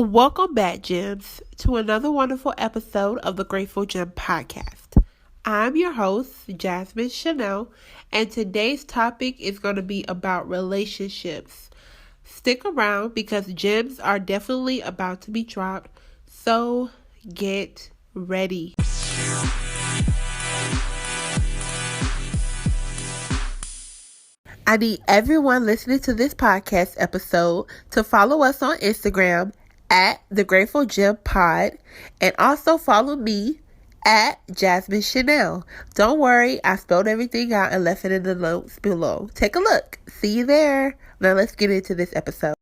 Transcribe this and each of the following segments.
Welcome back, Gems, to another wonderful episode of the Grateful Gem Podcast. I'm your host, Jasmine Shannelle, and today's topic is going to be about relationships. Stick around because gems are definitely about to be dropped, so get ready. I need everyone listening to this podcast episode to follow us on Instagram at The Grateful Gem Pod, and also follow me at Jasmine Shannelle. Don't worry, I spelled everything out and left it in the notes below. Take a look. See you there. Now let's get into this episode.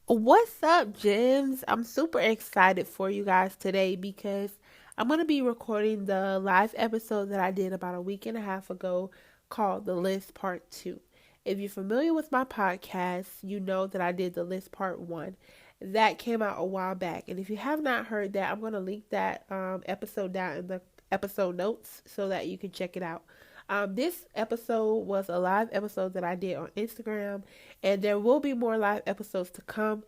What's up, gems? I'm super excited for you guys today because I'm going to be recording the live episode that I did about a week and a half ago called The List Part 2. If you're familiar with my podcast, you know that I did The List Part 1. That came out a while back. And if you have not heard that, I'm going to link that episode down in the episode notes so that you can check it out. This episode was a live episode that I did on Instagram, and there will be more live episodes to come.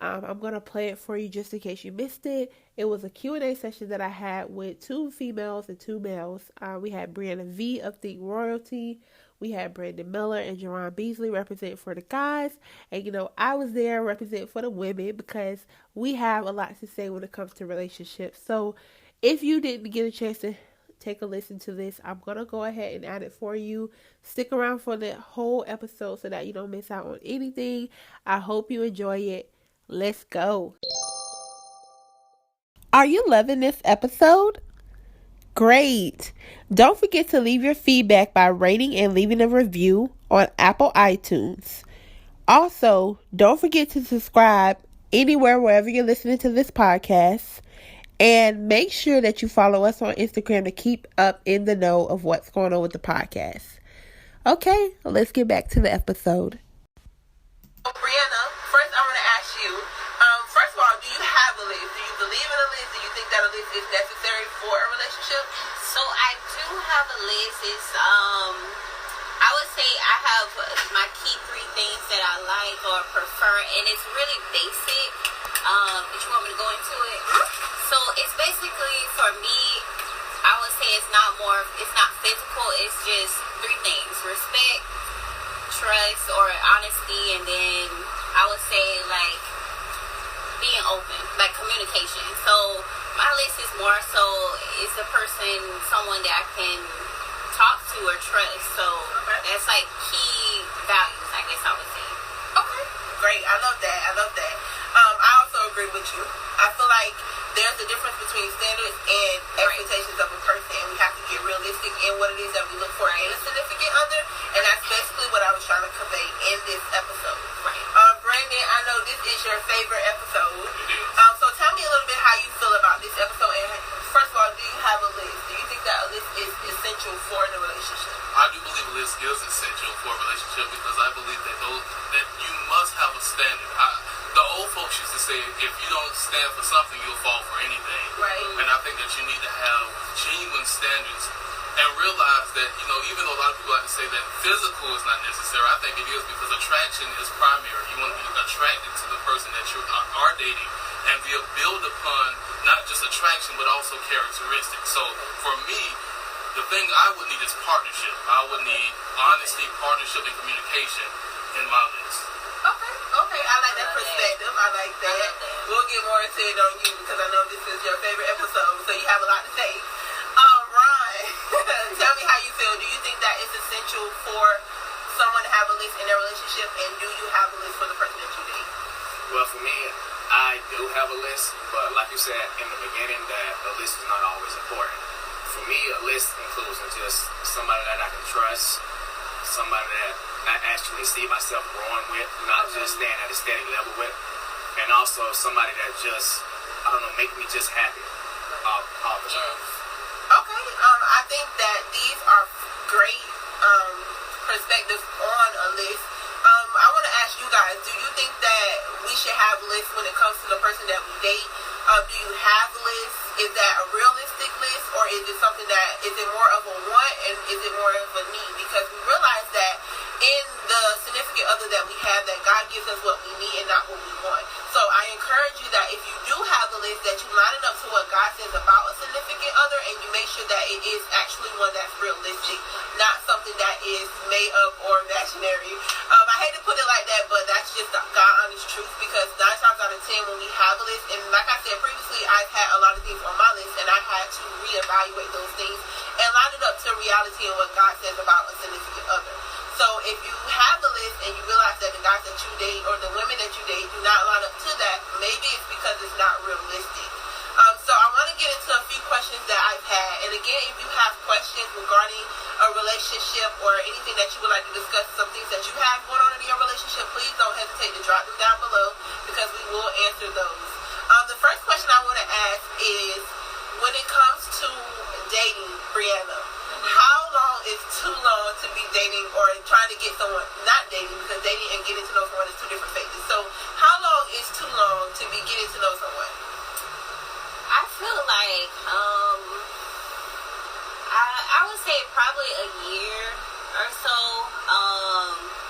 I'm going to play it for you just in case you missed it. It was a Q&A session that I had with 2 females and 2 males. We had Brianna V of Think Royalty. We had Brandon Miller and Jerron Beasley represent for the guys. And, I was there represent for the women because we have a lot to say when it comes to relationships. So if you didn't get a chance to take a listen to this, I'm going to go ahead and add it for you. Stick around for the whole episode so that you don't miss out on anything. I hope you enjoy it. Let's go. Are you loving this episode? Great. Don't forget to leave your feedback by rating and leaving a review on Apple iTunes. Also, don't forget to subscribe anywhere wherever you're listening to this podcast. And make sure that you follow us on Instagram to keep up in the know of what's going on with the podcast. Okay, let's get back to the episode. Brianna, first I want to ask you, first of all, do you have a list? Do you believe in a list? Do you think that a list is necessary for a relationship? So I do have a list. It's, I would say I have my key 3 things that I like or prefer, and it's really basic. If you want me to go into it? So it's basically, for me, I would say it's not physical, it's just 3 things: respect, trust, or honesty, and then I would say being open, communication. So my list is more so is the person, someone that I can talk to or trust. So that's key values, I guess I would say. Okay, great. I love that. I also agree with you. I feel like there's a difference between standards and expectations of a person, and we have to get realistic in what it is that we look for in a significant other, and that's basically what I was trying to convey in this episode. Right. Brandon, I know this is your favorite episode. So tell me a little bit how you feel about this episode, and first of all, do you have a list? Do you think that a list is essential for the relationship? I do believe a list is essential for a relationship because I believe that you must have a standard. The old folks used to say, if you don't stand for something, you'll fall for anything. Right. And I think that you need to have genuine standards and realize that, even though a lot of people like to say that physical is not necessary, I think it is because attraction is primary. You want to be attracted to the person that you are dating and build upon not just attraction, but also characteristics. So for me, the thing I would need is partnership. I would need honesty, partnership, and communication in my list. Okay, I like that perspective. I like that. We'll get more into it on you because I know this is your favorite episode, so you have a lot to say. Ron, tell me how you feel. Do you think that it's essential for someone to have a list in their relationship, and do you have a list for the person that you date? Well, for me, I do have a list, but like you said in the beginning, that a list is not always important. For me, a list includes just somebody that I can trust, somebody that I actually see myself growing with, not just staying at a steady level with, and also somebody that just, make me just happy all the time. Okay, I think that these are great perspectives on a list. I want to ask you guys, do you think that we should have lists when it comes to the person that we date? Do you have lists? Is that a realistic list, or is it something that, is it more of a want and is it more of a need? Because we realize that in the significant other that we have, that God gives us what we need and not what we want. So I encourage you that if you that you line it up to what God says about a significant other, and you make sure that it is actually one that's realistic, not something that is made up or imaginary. I hate to put it like that, but that's just the God honest truth, because 9 times out of 10 when we have a list, and like I said previously, I've had a lot of things on my list, and I've had to reevaluate those things and line it up to reality and what God says about a significant other. So if you have a list and you realize that the guys that you date or the women that you date do not line up to that, maybe it's because it's not realistic. So I want to get into a few questions that I've had. And again, if you have questions regarding a relationship or anything that you would like to discuss, some things that you have going on in your relationship, please don't hesitate to drop them down below, because we will answer those. The first question I want to ask is, when it comes to dating, Brianna, how long is too long to be dating or trying to get someone, not dating, because dating and getting to know someone is two different phases. So how long is too long to be getting to know someone? I feel like I would say probably a year or so.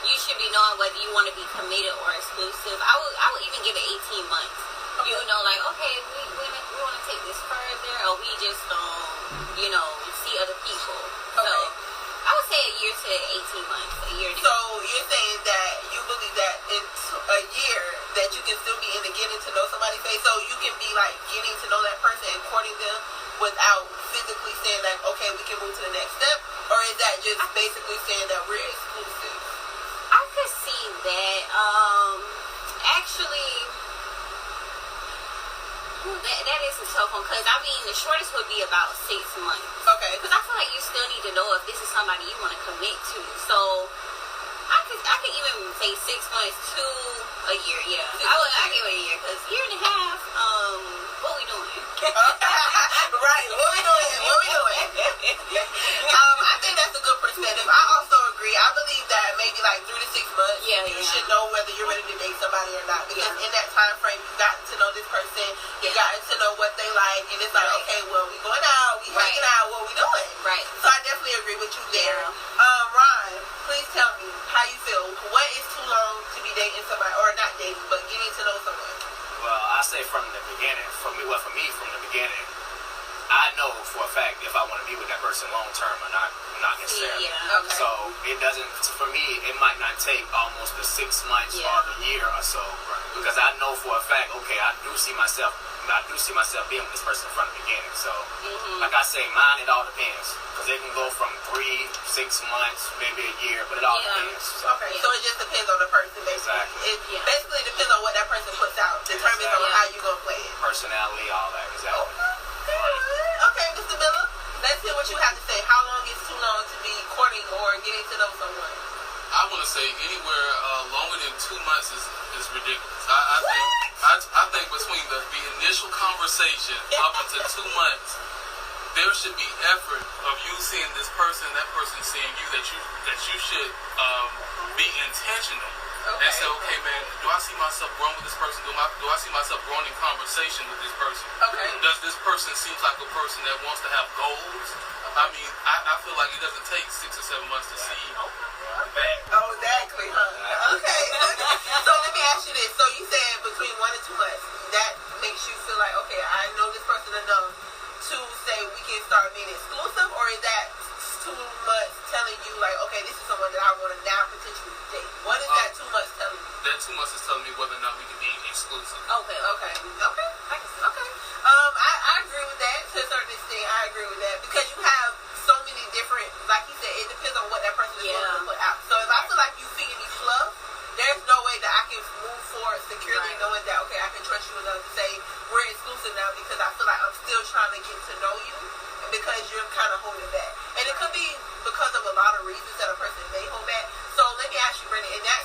You should be knowing whether you want to be committed or exclusive. I would even give it 18 months. Okay. You know, like, okay, we want to take this further, or we just see other people. Okay. So I would say a year to 18 months. A year. So you're saying that you believe that in a year that you can still be in the getting to know somebody phase. So you can be like getting to know that person and courting them without physically saying like, okay, we can move to the next step, or is that just basically saying that we're exclusive? I could see that. Actually, that is a tough one, because I mean the shortest would be about 6 months. Okay. Because I feel like you still need to know if this is somebody you want to commit to. So I could even say 6 months to a year. Yeah, I give it a year, because year and a half. What we doing? Right. What we doing? I think that's a good perspective. I also agree. I believe that maybe like 3 to 6 months, you should know whether you're ready to date somebody or not. Because in that time frame, you've gotten to know this person, you've gotten to know what they like, and it's like, okay, well, we going out, we hanging out, what we doing? Right. So I definitely agree with you there. Ron, please tell me how you feel. What is too long to be dating somebody, or not dating, but getting to know someone? Well, I say from the beginning, from me from the beginning, I know for a fact if I want to be with that person long term or not necessarily. Yeah, okay. So it doesn't, for me, it might not take almost the 6 months or the year or so, because I know for a fact, okay, I do see myself being with this person from the beginning. So, like I say, mine, it all depends, because it can go from 3, 6 months, maybe a year, but it all depends. So. Okay, so it just depends on the person, basically. Exactly. It basically depends on what that person puts out, determines on how you gonna play it. Personality, all that, exactly. Okay, Mr. Miller, let's hear what you have to say. How long is too long to be courting or getting to know someone? I want to say anywhere longer than 2 months is ridiculous. I think between the initial conversation up until 2 months, there should be effort of you seeing this person, that person seeing you, that you should be intentional. Okay. And say, okay, man, do I see myself growing with this person? Do I see myself growing in conversation with this person? Okay. Does this person seem like a person that wants to have goals? I mean, I feel like it doesn't take 6 or 7 months to see that. Oh, exactly, huh? Okay. So let me ask you this. So you said between 1 and 2 months, that makes you feel like, okay, I know this person enough to say we can start being exclusive, or is that 2 months telling you like, okay, this is someone that I want to now potentially date? What is that 2 months telling you? That 2 months is telling me whether or not we can be exclusive. Okay. I agree with that to a certain extent. I agree with that, because you have so many different, like you said, it depends on what that person is willing to put out. So if I feel like you feeding me fluff, there's no way that I can move forward securely knowing that, okay, I can trust you enough to say we're exclusive now, because I feel like I'm still trying to get to know you, because you're kind of holding back. And it could be because of a lot of reasons that a person may hold back. So let me ask you, Brenda, in that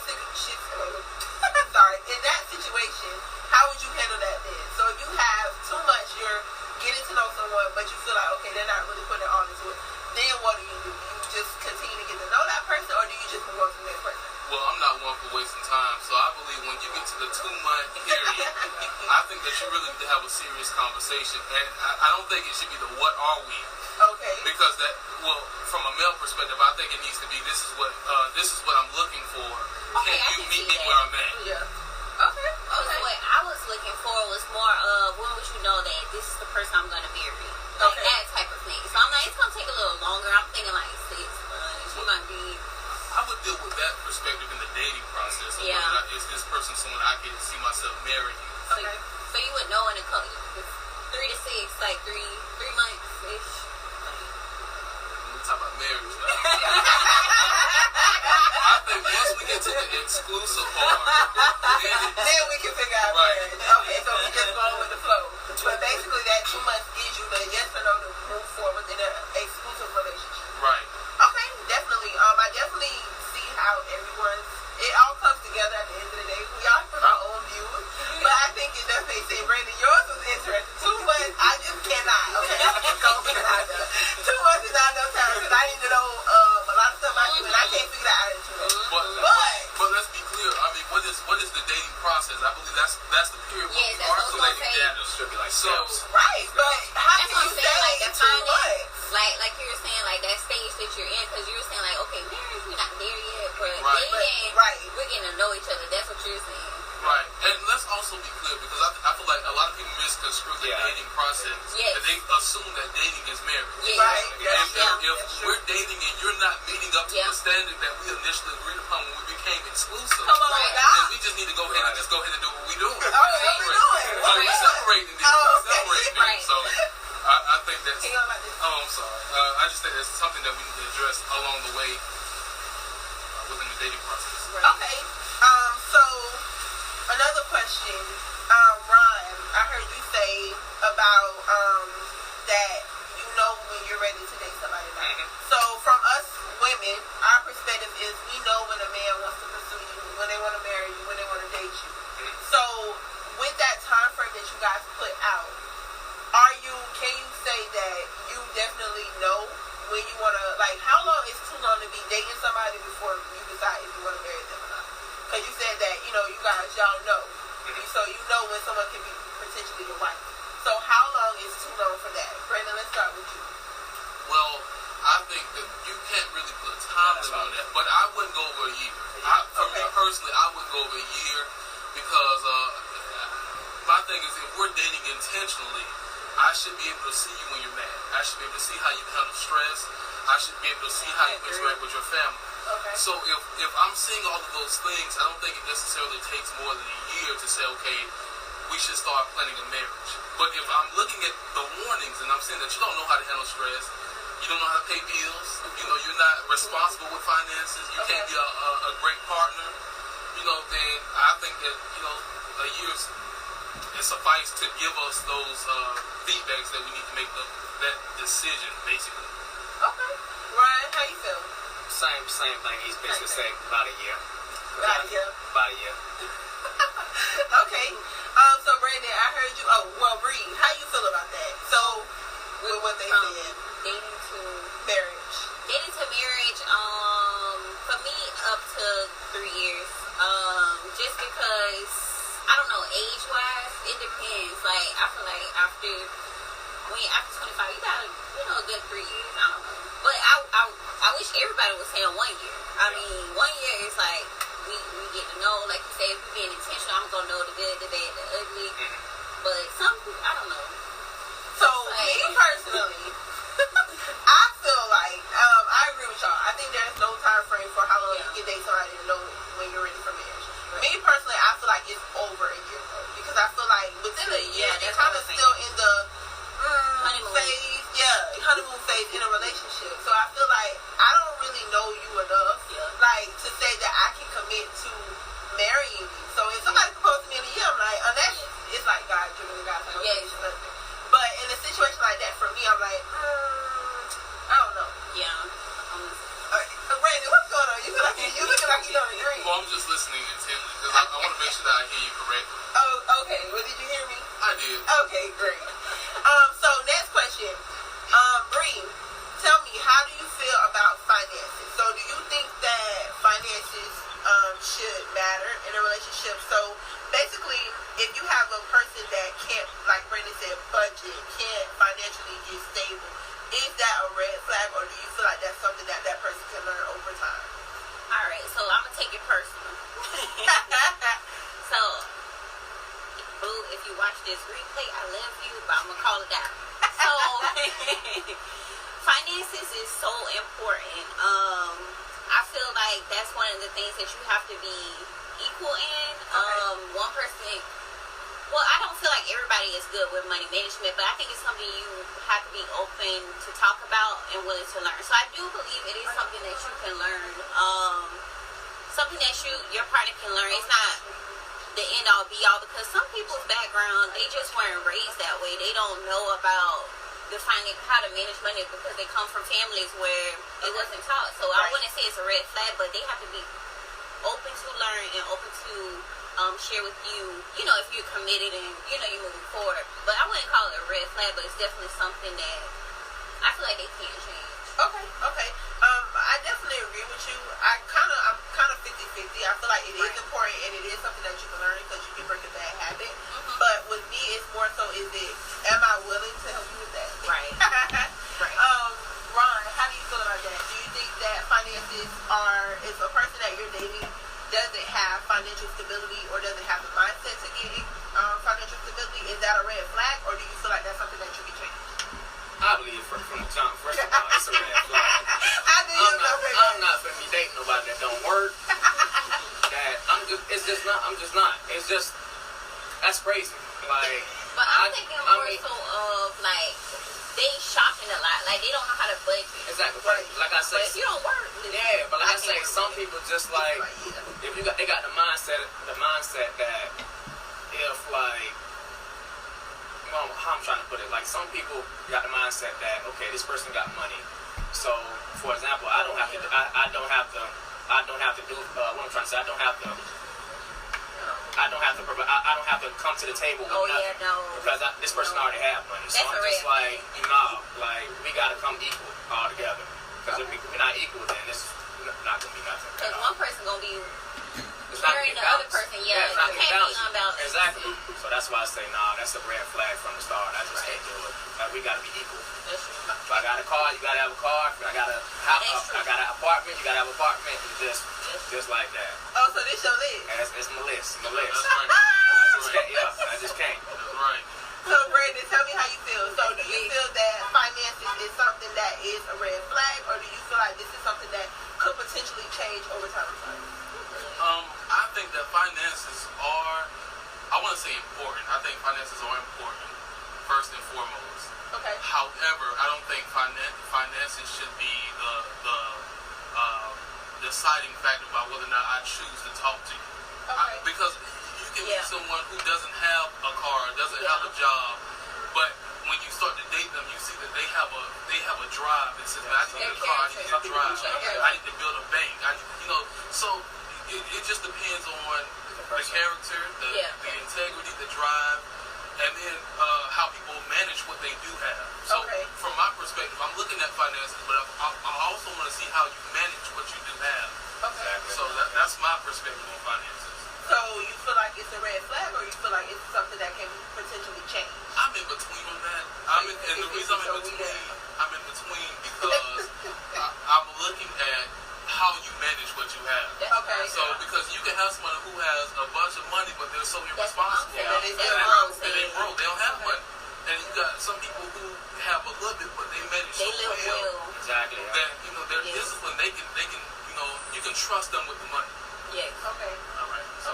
situation, how would you handle that then? So if you have 2 months, you're getting to know someone, but you feel like, okay, they're not really putting all into it, then what do? Do you just continue to get to know that person, or do you just move on to the next person? Well, I'm not one for wasting time, so I believe when you get to the 2-month period, I think that you really need to have a serious conversation. And I don't think it should be the what are we. Okay. Because from a male perspective, I think it needs to be this is what I'm looking for. Okay, Can you meet me where I'm at? Yeah. Okay. What I was looking for was more of when would you know that this is the person I'm gonna marry. Like that type of thing. So I'm like, it's gonna take a little longer. I'm thinking like 6 months. You might be. I would deal with that perspective in the dating process. So Yeah. whether is this person someone I can see myself marrying? So you would know in a couple 3 to 6, like 3 months ish. We talk about marriage now. I think once we get to the exclusive part, then we can figure out marriage. Okay, so we just going with the flow. But basically, that 2 months gives you the yes or no to move forward in an exclusive relationship. right. Okay, definitely. I definitely see how it all comes together at the end of the day. We all have our own views, but I think it definitely makes sense. Brandon, yours was interesting. 2 months, I just cannot. Okay, I'm just going to put it out there. 2 months is not enough time because I need to know a lot of stuff about you, and I can't figure that out in 2 months. But let's be clear. I mean, what is the dating process? I believe that's the period where we Yes, that's what I was articulating gonna say. data. Should be like So steps. Right, but how That's can what you I'm saying. Like say the 2 finance, months? like you were saying, like that stage that you're in, because you were saying like, okay, marriage, we're not there yet, but Right. dating, Right. we're getting to know each other. That's what you're saying. right, and let's also be clear because I feel like a lot of people misconstrue the Yeah. dating process. Yes. And they assume that dating is marriage. Yeah. Right. If we're dating and you're not meeting up to Yeah. the standard that we initially agreed upon when we became exclusive, Come on, Right. God. then we just need to go ahead and just go ahead and do what we do. Oh, what we doing? So we're separating these. Oh, okay. Separating these. Right. So I think that's. Hang on about this. Oh, I'm sorry. I just think that's something that we need to address along the way within the dating process. Okay. So another question, Ron, I heard you say about that you know when you're ready to date somebody now. So from us women, our perspective is we know when a man wants to pursue you, when they want to marry you, when they want to date you. So with that time frame that you guys put out, can you say that you definitely know when you want to, like, how long is too long to be dating somebody before you decide if you want to marry them or not? Because you said that, you guys, y'all know. So you know when someone can be potentially your wife. So how long is too long for that? Brandon, let's start with you. Well, I think that you can't really put a time limit on that, but I wouldn't go over a year. For me personally, I wouldn't go over a year because my thing is if we're dating intentionally, I should be able to see you when you're mad. I should be able to see how you handle stress. I should be able to see how you interact with your family. Okay. So if I'm seeing all of those things, I don't think it necessarily takes more than a year to say, okay, we should start planning a marriage. But if I'm looking at the warnings and I'm saying that you don't know how to handle stress, you don't know how to pay bills, you're not responsible with finances, you can't be a great partner, then I think that, a year suffice to give us those feedbacks that we need to make that decision, basically. Okay. Ryan, how you feel? Same thing. He's basically saying about a year. About a year. About a year. Okay. So Brandon, I heard you. Oh, well, Bree, how you feel about that? So, with what they said, Dating to marriage. Dating to marriage, for me, up to 3 years. Just because, I don't know, age-wise, it depends. Like, I feel like after 25, you got a good 3 years. I don't know. But I wish everybody was saying 1 year. I mean, 1 year is like, we get to know, like you say, if we're being intentional, I'm going to know the good, the bad, the ugly. But some people, I don't know. So, me personally, I feel like, I agree with y'all. I think there's no time frame for how long you can date somebody to know when you're ready for marriage. Me personally, I feel like it's over a year though, because I feel like within a year, you're kind of still in the Honeymoon phase. Yeah, honeymoon phase in a relationship. So I feel like I don't really know you enough, like to say that I can commit to marrying you. So if somebody proposed to me in a year, I'm like, unless it's like God driven, God like, okay, but in a situation like that, for me, I'm like, I don't know. Yeah. Brandon, what's going on? You looking like you don't agree. Well, I'm just listening intently because I want to make sure that I hear you correctly. Oh, okay. Well, did you hear me? I did. Okay, great. So next question. Bree, tell me, how do you feel about finances? So do you think that finances should matter in a relationship? So basically, if you have a person that can't, like Brandon said, budget, can't financially get stable, is that a red flag, or do you feel like that's something that that person can learn over time? Alright, so I'm going to take it personal. So, boo, if you watch this replay, I love you, but I'm gonna call it out. So finances is so important. I feel like that's one of the things that you have to be equal in. One person, well, I don't feel like everybody is good with money management, but I think it's something you have to be open to talk about and willing to learn. So I do believe it is something that you can learn. Something that your partner can learn. It's not the end all be all, because some people's background, they just weren't raised that way. They don't know about how to manage money because they come from families where it wasn't taught. So I wouldn't say it's a red flag, but they have to be open to learn and open to share with you, if you're committed and you're moving forward. But I wouldn't call it a red flag, but it's definitely something that I feel like they can't change. Okay. I definitely agree with you. I'm kind of 50-50. I feel like it is important and it is something that you can learn because you can break a bad habit. But with me, it's more so am I willing to help you with that? Right. Ron, how do you feel about that? Do you think that finances if a person that you're dating doesn't have financial stability or doesn't have the mindset to get financial stability, is that a red flag, or do you feel like that's something that you can change? I believe from the jump, first of all, it's a red flag. I'm not finna be dating nobody that don't work. I'm just not. It's just, that's crazy. Like, but I'm thinking more so of like, they shopping a lot. Like, they don't know how to budget. Exactly. Like I said. But if you don't work, but like I say, some people just like, if they got the mindset that if like, how I'm trying to put it, like some people got the mindset that, okay, this person got money, so for example, I don't have to do what I'm trying to say, I don't have to provide, I don't have to come to the table with nothing, because this person already have money. So I'm just like, like we gotta come equal all together, because if we're not equal, then this is not gonna be nothing. Because one person gonna be it's not carrying the other person, it's not you can't be unbalanced. Exactly. So that's why I say, that's a red flag from the start. I just can't do it. Like, we gotta be equal. If I got a car, you gotta have a car. If I got an apartment, you gotta have an apartment. Just like that. Oh, so this your list? It's my list. My list. That's right. I just can't. That's right. So, Brandon, tell me how you feel. So, do you feel that finances is something that is a red flag, or do you feel like this is something that could potentially change over time? I think that finances are, I want to say important. I think finances are important, first and foremost. Okay. However, I don't think finances should be the deciding factor about whether or not I choose to talk to you. Okay. Because you can meet someone who doesn't have a car, doesn't have a job, but when you start to date them, you see that they have a drive that says, I need a car, I need to drive, I need to build a bank, so it just depends on the character, the integrity, the drive, and then how people manage what they do have. So from my perspective, I'm looking at finances, but I also want to see how you manage what you do have. Okay. So that's my perspective on finances. So you feel like it's a red flag, or you feel like it's something that can potentially change? I'm in between on that. And the reason I'm in between because I'm looking at how you manage what you have. Okay. So because you can have someone who has a bunch of money, but they're so irresponsible. They broke. They don't have money. And you got some people who have a little bit, but they manage so well. Exactly. That they're disciplined. They can you can trust them with the money. Yes. Okay. All right. So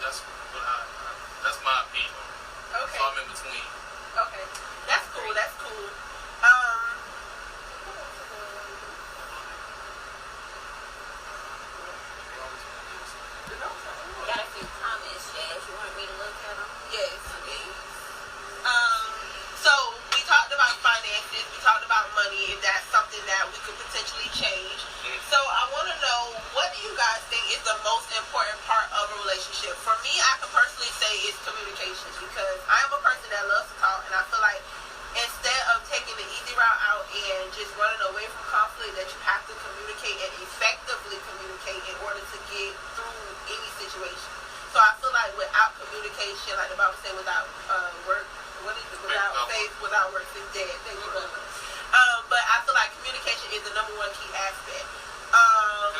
that's my opinion. Okay. So I'm in between. Okay. That's cool. Got a few comments, Jazz. You want me to look at them? Yes, please. So we talked about finances, we talked about money, and that's something that we could potentially change. So I want to know, what do you guys think is the most important part of a relationship? For me, I can personally say it's communication, because I am a person that loves to talk, and I feel like instead of taking the easy route out and just running away from conflict, that you have to communicate and effectively communicate in order to get through any situation. So I feel like without communication, like the Bible said, without work, without faith, without works is dead. Thank you, brother. But I feel like communication is the number one key aspect.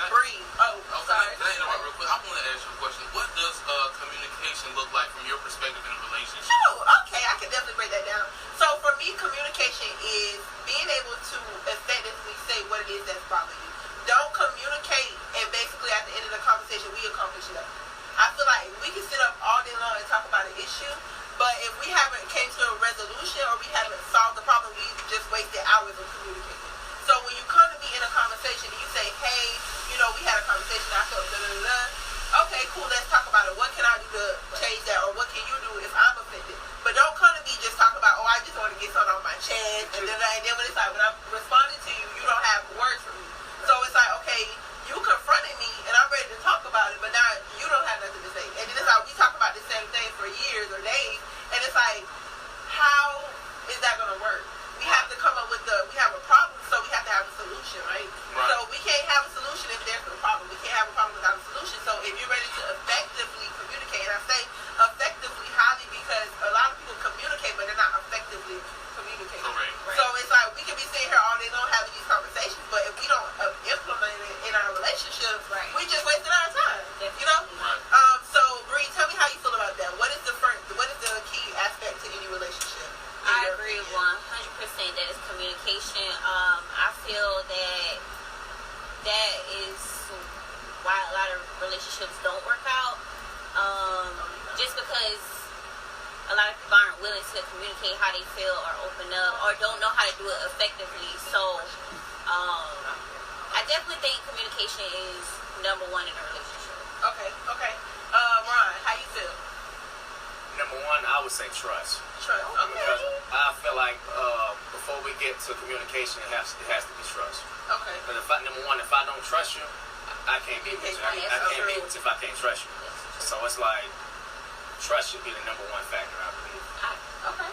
Bree. Oh, sorry. Can I interrupt real quick? I want to ask you a question. What does communication look like from your perspective in a relationship? Oh, okay, I can definitely break that down. So for me, communication is being able to effectively say what it is that's bothering you. Don't communicate and basically at the end of the conversation, we accomplish it. I feel like we can sit up all day long and talk about an issue, but if we haven't came to a resolution or we haven't solved the problem, we just wasted hours of communicating. So when you come to me in a conversation and you say, hey, we had a conversation, I felt da-da-da-da. Okay, cool, let's talk about it. What can I do to change that, or what can you do if I'm offended? But don't come to me just talk about, I just want to get something off my chest, and then when it's like, when I'm responding to you, you don't have words for me. So it's like, okay, you confronted me, and I'm ready to talk about it, but now you don't have nothing to say. And then it's like, we talk about the same thing for years or days, and it's like, how is that going to work? We have to come up with we have a problem, so we have to have a solution, right? So we can't have a solution if there's no problem. We can't have a problem without a solution. So if you're ready to effectively communicate, and I say effectively highly because a lot of people communicate, but they're not effectively communicating. Correct. So it's like we can be sitting here all day long having these conversations, but if we don't implement it in our relationship, we just wasted our time. Right. So Bree, tell me how you feel about that. What is the key aspect to any relationship? I agree 100% that it's communication. I feel that is why a lot of relationships don't work out. Just because a lot of people aren't willing to communicate how they feel or open up or don't know how to do it effectively. So I definitely think communication is number one in a relationship. Okay. Ron, how you feel? Number one, I would say trust. Trust. Okay. Because I feel like before we get to communication, it has to be trust. Okay. But if I don't trust you, I can't be with you. I can't be with you if I can't trust you. So it's like trust should be the number one factor, I believe. Okay.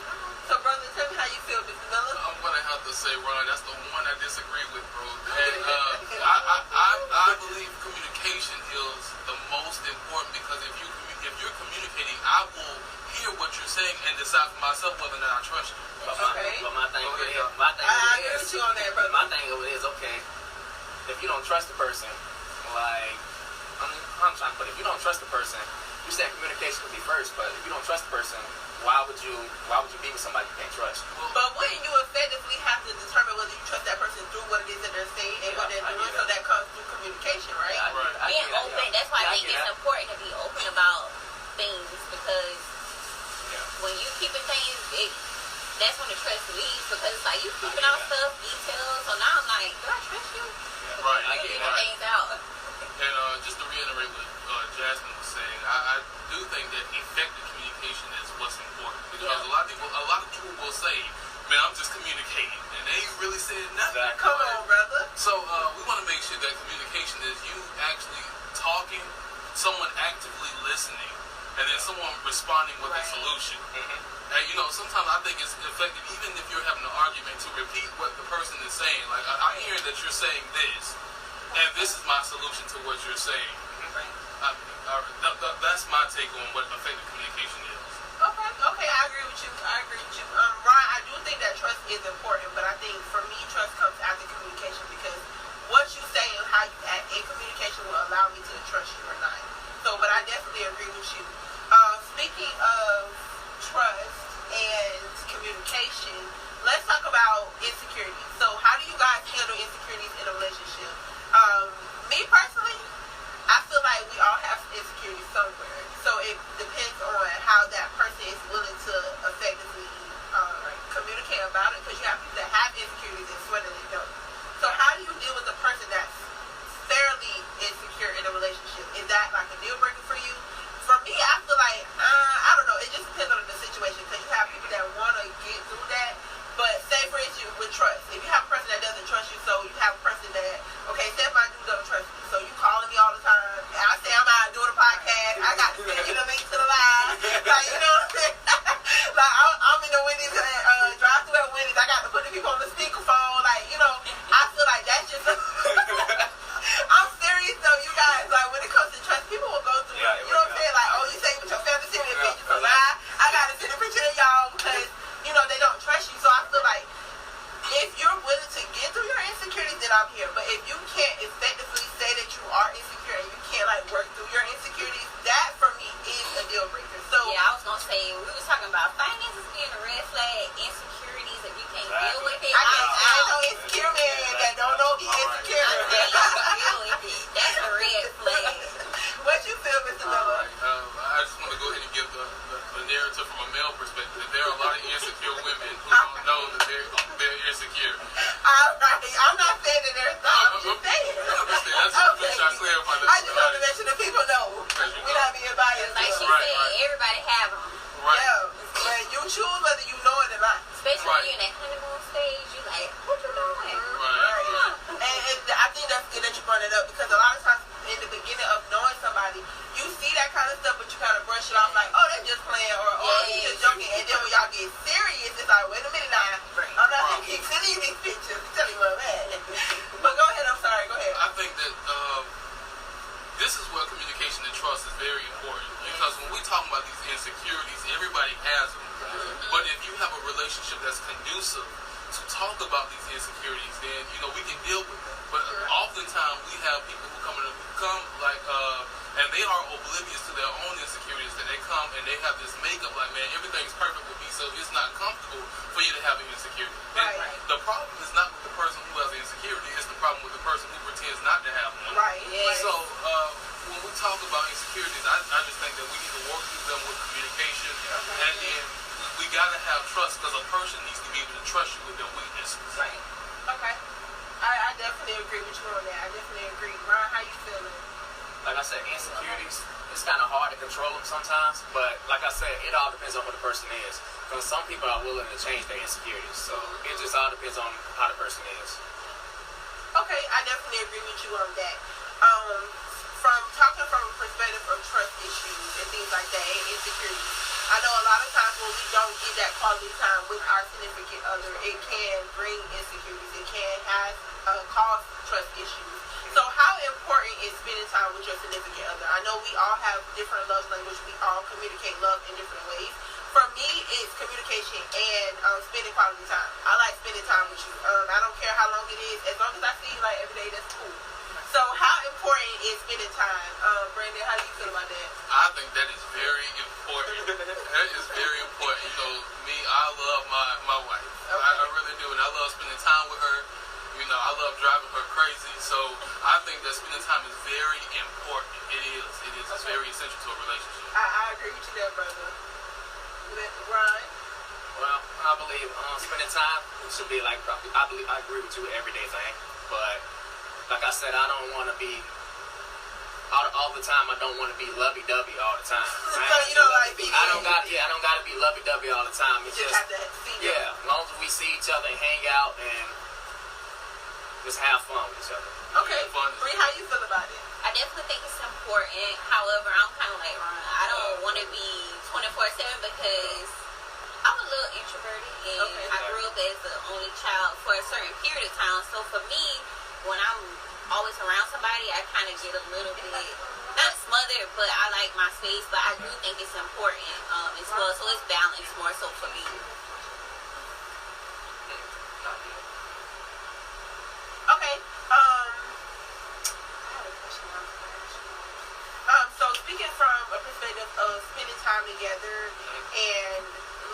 So brother, tell me how you feel, Mr. Miller. I'm gonna have to say, Ron, that's the one I disagree with, bro. And I believe communication is the most important because if you're communicating, I will hear what you're saying and decide for myself whether or not I trust you. But my thing I agree with you on that, brother. My thing of it is, okay, if you don't trust the person, like I'm trying to put it, if you don't trust the person, you said communication would be first, but if you don't trust the person, why would you be with somebody you can't trust? But wouldn't you effectively have to determine whether you trust that person through what it is that they're saying and what they're doing? So that comes through communication, right? Being open, that's why I think it's important to be open about things because when you keeping things, that's when the trust leaves because it's like you keeping out stuff, details. So now I'm like, do I trust you? Right. I get things out. And just to reiterate what Jasmine was saying, I do think that effective communication is what's important because a lot of people will say, "Man, I'm just communicating," and they ain't really saying nothing. Exactly. Come on, brother. So we want to make sure that communication is you actually talking, someone actively listening, and then someone responding with a solution. And sometimes I think it's effective, even if you're having an argument, to repeat what the person is saying. Like I'm hearing that you're saying this, and this is my solution to what you're saying. That's my take on what effective communication is. Okay, I agree with you. Ryan, I do think that trust is important, but I think for me, trust comes after communication because what you say and how you act in communication will allow me to trust you or not. So, but I definitely agree with you. Speaking of trust and communication, let's talk about insecurity. So, how do you guys handle insecurities in a relationship? Me personally, I feel like we all have insecurities somewhere. So it depends on how that person is willing to effectively communicate about it. Because you have people that have insecurities and swear that they don't. So how do you deal with a person that's fairly insecure in a relationship? Is that like a deal breaker for you? For me, I feel like, I don't know. It just depends on the situation. Because you have people that want to get through that. But say for instance with trust. If you have a person that doesn't trust you, so you have a person that, okay, say if my dude don't trust me. So you calling me all the time. And I say I'm out doing a podcast. I got to send you the link to the live. Like, you know what I'm saying? Like, I'm in the Wendy's, drive through at Wendy's. I got to put the people on the speakerphone. Like, I feel like that's just I'm serious though, you guys. Like, when it comes to trust, people will go through misled insecurities if you can't deal with it. I know insecure men that don't know he's insecure. I deal with it. That's a red flag. What you feel, Mr. Noah? I just want to go ahead and give the narrative from a male perspective. There are a lot of insecure women who don't know that they're insecure. All right. I'm not saying that there's not. I'm just saying. That's just to make sure I clarify that. I just want to make sure the people know. We're not being biased. Like she said, everybody have them. Right. Yeah. But you choose whether you know it or not. Especially when you're in that honeymoon stage, you like, what you doing? Right. And I think that's good that you brought it up because a lot of times in the beginning of knowing somebody, you see that kind of stuff, but you kind of brush it off like, oh, they're just playing or he's just joking. And then when y'all get serious, it's like, wait a minute now. I'm not going to keep sending you these pictures. Tell you what, man. But go ahead. I'm sorry. Go ahead. I think that this is where communication and trust is very important because when we talk about these insecurities, everybody has them. But if you have a relationship that's conducive to talk about these insecurities, then we can deal with them. But oftentimes we have people who come and they are oblivious to their own insecurities. That they come and they have this makeup like, man, everything's perfect with me, so it's not comfortable for you to have an insecurity. Right. And the problem is not with the person who has an insecurity; it's the problem with the person who pretends not to have one. Right. Yeah. So when we talk about insecurities, I just think that we need to work through them with communication, and then we gotta have trust because a person needs to be able to trust you with their weaknesses. Right. Okay. I definitely agree with you on that. I definitely agree. Ron, how you feeling? Like I said, insecurities, it's kind of hard to control them sometimes, but like I said, it all depends on who the person is. Because some people are willing to change their insecurities, so it just all depends on how the person is. Okay, I definitely agree with you on that. From talking from a perspective of trust issues and things like that and insecurities, I know a lot of times when we don't get that quality time with our significant other, it can bring insecurities. It can cause trust issues. So how important is spending time with your significant other? I know we all have different love language. We all communicate love in different ways. For me, it's communication and spending quality time. I like spending time with you. I don't care how long it is. As long as I see you like every day, that's cool. So how important is spending time? Brandon, how do you feel about that? I think that is very important. That is very important. Me, I love my wife. Okay. I really do. And I love spending time with her. I love driving her crazy. So I think that spending time is very important. It is. It's very essential to a relationship. I agree with you there, brother. Ron? Well, I believe spending time should be like, I agree with you, everyday thing. But like I said, I don't want to be all the time. I don't want to be lovey-dovey all the time. So you don't like being I don't got to be lovey-dovey all the time. It's just have to see them. As long as we see each other and hang out and just have fun with each other. Okay, Bree, how you feel about it? I definitely think it's important. However, I'm kind of like Ron. I don't want to be 24/7 because I'm a little introverted and I grew up as the only child for a certain period of time. So for me, when I'm always around somebody, I kind of get a little bit, not smothered, but I like my space. But I do think it's important as well. So it's balanced more so for me. Okay. So speaking from a perspective of spending time together and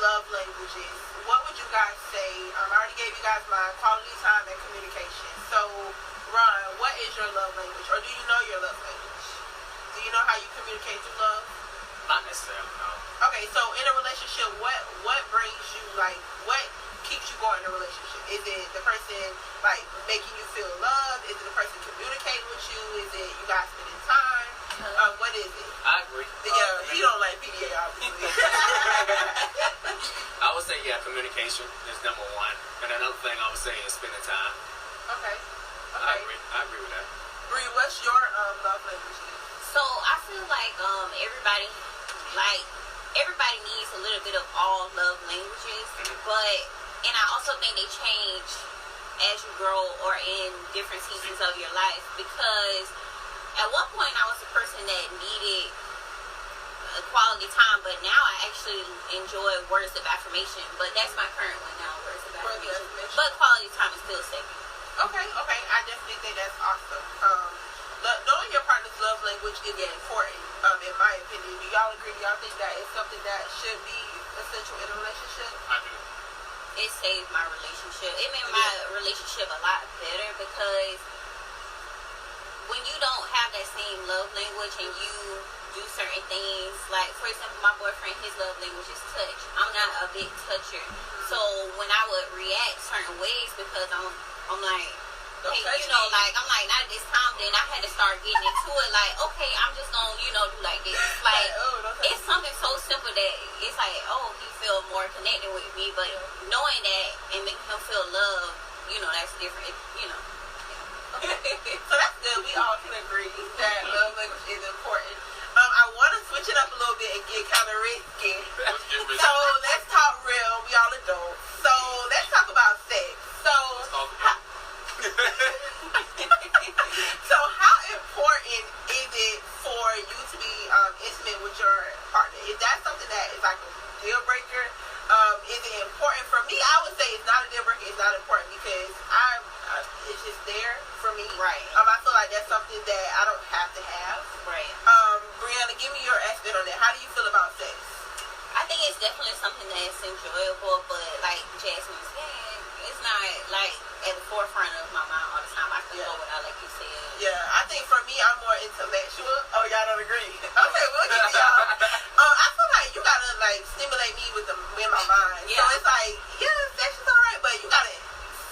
love languages, what would you guys say? I already gave you guys my quality time and communication. So, Ron, what is your love language? Or do you know your love language? Do you know how you communicate through love? Not necessarily, no. Okay, so in a relationship, what brings you, like, what keeps you going in a relationship? Is it the person, like, making you feel loved? Is it the person communicating with you? Is it you guys spending time? What is it? I agree. Yeah, you don't like PDA, obviously. I would say, communication is number one. And another thing I would say is spending time. Okay. I agree with that. Bree, what's your love language? So I feel like everybody needs a little bit of all love languages, and I also think they change as you grow or in different seasons of your life, because at one point I was a person that needed quality time, but now I actually enjoy words of affirmation, but that's my current one now, words of affirmation. But quality time is still second. Okay. I definitely think that's awesome. Knowing your partner's love language is important, in my opinion. Do y'all agree? Do y'all think that is something that should be essential in a relationship? I do. it saved my relationship. It made my relationship a lot better because when you don't have that same love language and you do certain things, like for example, my boyfriend, his love language is touch. I'm not a big toucher, so when I would react certain ways because I'm like, hey, you know, like I'm like not at this time. Then I had to start getting into it. Like, okay, I'm just gonna, you know, do like this. Like, it's something so simple that it's like, oh, he feel more connected with me, but knowing that and making him feel love, you know, that's different. You know. So that's good. We all can agree that love language is important. I want to switch it up a little bit and get kind of risky. So let's talk real. We all adults. So let's talk about sex. So so how important is it for you to be intimate with your partner? Is that something that is like a deal breaker? Is it important? For me, I would say it's not a deal breaker. It's not important because it's just there for me. Right. I feel like that's something that I don't have to have. Right. Brianna, give me your aspect on that. How do you feel about sex? I think it's definitely something that's enjoyable, but like Jasmine said, it's not like at the forefront of my mind all the time. I can go without, like you said. Yeah, I think for me, I'm more intellectual. Oh, y'all don't agree? Okay, we'll give y'all. I feel like you gotta like stimulate me with my mind. Yeah. So it's like, yeah, sex is alright, but you gotta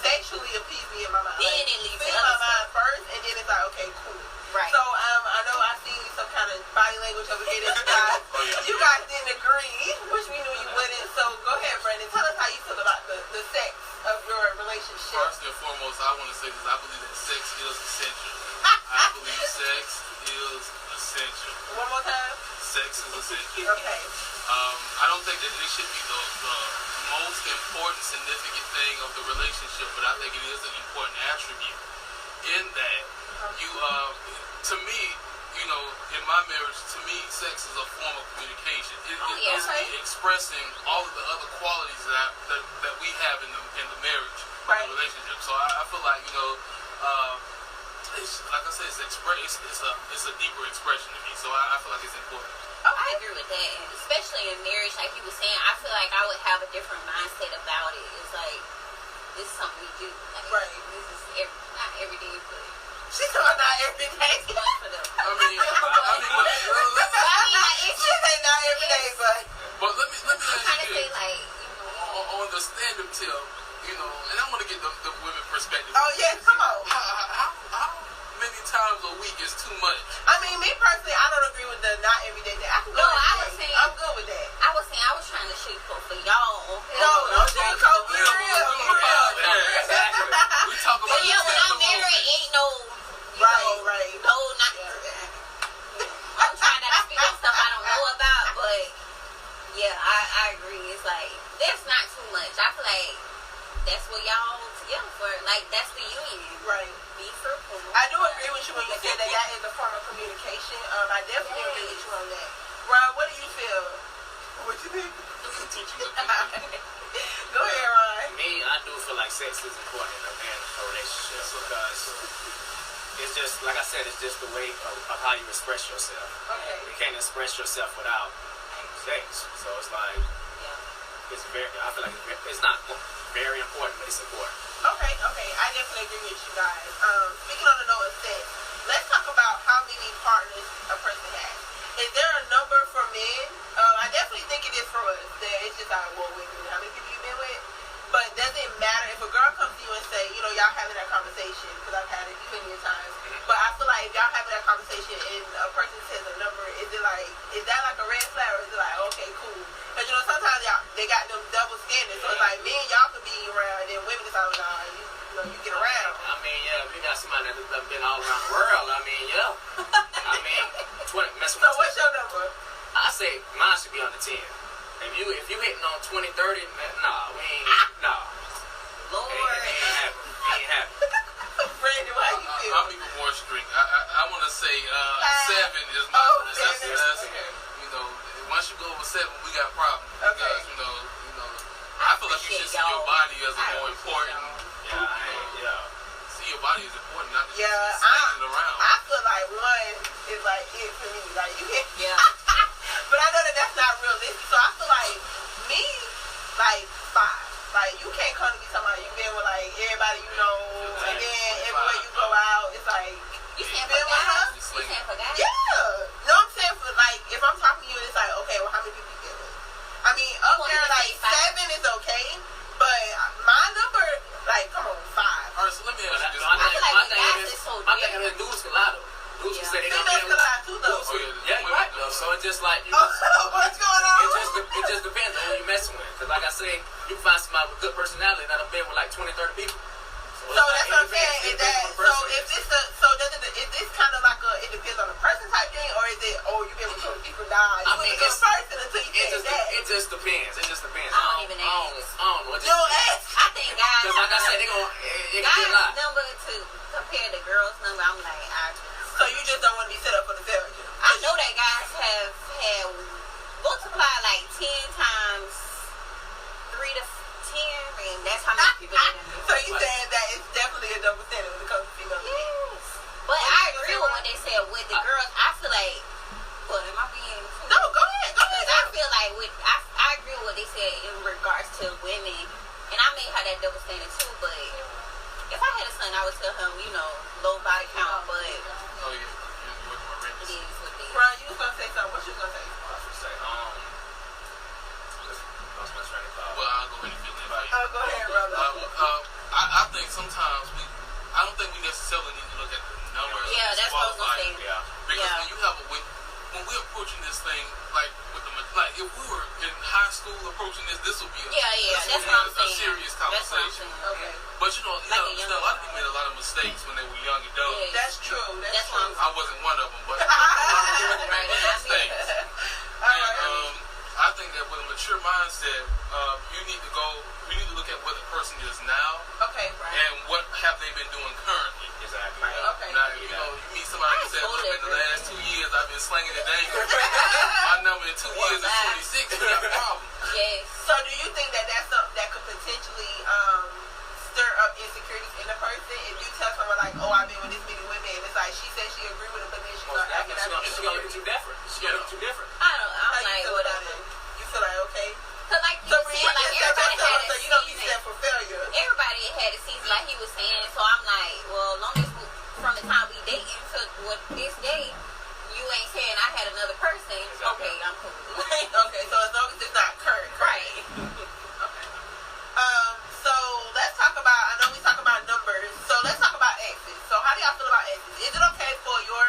sexually appease me in my mind. Then like, it leads to feel other my mind stuff. first, and then it's like, okay, cool. Right. So I know I see some kind of body language over here that you guys didn't agree, which we knew you wouldn't. So go ahead, Brandon. Tell us how you feel about the sex of your relationship. First and foremost, I want to say this. I believe that sex is essential. I believe sex is essential. One more time. Sex is essential. Okay. I don't think that it should be the most important, significant thing of the relationship, but I think it is an important attribute in that you, to me, you know, in my marriage, to me, sex is a form of communication. It's me expressing all of the other qualities that we have in the marriage, in the relationship. So I feel like, you know, it's, like I said, it's a deeper expression to me. So I feel like it's important. I agree with that, and especially in marriage, like you were saying, I feel like I would have a different mindset about it. It's like, this is something we do. Like, this is not every day, but she's talking not every day. for them. I mean, like, it's she say not every day, but let me I'm ask trying to you say, this. like, On the stand-up tip, you know, and I want to get the women perspective. oh yeah, come on. How many times a week is too much? I mean, me personally, I don't agree with the not every day thing. I can go every day. I'm good with that. I was trying to sugarcoat for y'all. No, don't sugarcoat. Be real. Exactly. We talk about But yeah, when I'm married, ain't no, Right. no, not. I'm trying not to speak on stuff I don't know about, but yeah, I agree. It's like that's not too much. I feel like that's what y'all together for. Like that's the union. Right. Be fruitful. I do agree with you when you said that is a form of communication. I definitely agree with you on that. Ron, what do you feel? What you think? Go ahead, Ron. Me, I do feel like sex is important in a relationship because it's just, like I said, it's just the way of how you express yourself. Okay. You can't express yourself without sex. So it's like, I feel like it's not very important, but it's important. Okay. I definitely agree with you guys. Speaking on the note of sex, let's talk about how many partners a person has. Is there a number for men? I definitely think it is for us. That it's just like, well, wait a minute, how many people you've been with? But does it matter if a girl comes to you and say, you know, y'all having that conversation, because I've had it plenty of times. But I feel like if y'all having that conversation and a person says a number, is that like a red flag, or is it like, okay, cool? Because, you know, sometimes they got them double standards. So it's like, men, y'all could be around, and then women is like, nah, you get around. I mean, yeah, if you got somebody that's been all around the world, I mean, yeah. I mean, So what's your number? I say mine should be under 10. If you hitting on 20, 30, nah, we ain't, nah. Lord. Ain't happening. Brandon, how you feel? I'm even more strict. I want to say 7 is my. That's you know, once you go over 7, we got problems because you know, I feel like you should see your body as a more important. See your body is important, not just slinging it around. I feel like 1 is like it for me. Like you can, but I know that that's not realistic. So I feel like me, like 5. Like, you can't come to me talking about you been with, like, everybody you know, and then everywhere you go out, it's like, You saying been for with her? guys? You saying for guys? Yeah. No, I'm saying for, like, if I'm talking to you, it's like, okay, well, how many people you been with? I mean, up You there, want like, me to say 7 is okay, but my number, like, come on, 5. All right, so let me ask you this. I feel like with guys, it's so My thing different. is dudes can lie though. Dudes can say they don't Females been can with. lie too, though. Dudes can- Yeah, you're right though. So it's just like you. What's going on? It just depends on who you messing with. Cause like I say, you find somebody with good personality that I've been with like 20, 30 people. So that's what I'm saying. Is that is this kind of like it depends on the person type thing, or is it you been with some people? Nah, you ain't a good person until you say that. It just depends. It just depends. I don't even ask. I don't know. No ass. I think guys. Cause like I said, it can be a guys' lie. number to compare to girls' number, I'm like, So you just don't want to be set up for the failure. I know that guys have had multiplied like 10 times 3 to 10, and that's how many people they done. So you saying that it's definitely a double standard when it comes to female? Yes. But I agree with what they said with the girls. I feel like, what am I being? No, go ahead. Because I feel like I agree with what they said in regards to women, and I may have that double standard too. But if I had a son, I would tell him, low body count, but Oh, yeah. You're working my it rings. is what it is. Ron, you was gonna say something. What you gonna say? I was gonna say, lost my train of thought. Well, I'll go ahead and fill in for you. Oh, go ahead, brother. I think sometimes I don't think we necessarily need to look at the numbers. Yeah, as that's what I was gonna say. qualifying. Yeah. Because Yeah. when you have when we're approaching this thing, like if we were in high school approaching this would be that's what I'm a saying. serious That's what I'm conversation. saying. Okay. But Like a young a lot of people made a lot of mistakes when they were young adults. Yeah. That's true. That's true. what I wasn't one of them, but a lot of people made mistakes. And I think that with a mature mindset, we need to look at where the person is now Okay, right. and what have they been doing currently. Exactly. Right. Okay. Now, you meet somebody who said, look, in the last 2 years, I've been slinging it down. My number in 2 years is 26. We got a problem. Yes. So do you think that that's something that could potentially stir up insecurities in a person if you tell someone like, oh, I've been with this many women, and it's like she says she agree with it, but then she Most start acting definitely. out It's gonna look too different. It's gonna look too different. I don't know. How I'm you like, feel about whatever. it? You feel like okay? Cause like you So were saying, like everybody had a so you don't be season. set for failure. Everybody had a season, like he was saying. So I'm like, well, long as from the time we dating to what this day, you ain't saying I had another person. Exactly. Okay, I'm cool. Okay, so as long as it's not current. Right. Okay. So let's talk about. I know we talk about numbers. So let's talk about exes. So how do y'all feel about exes? Is it okay for your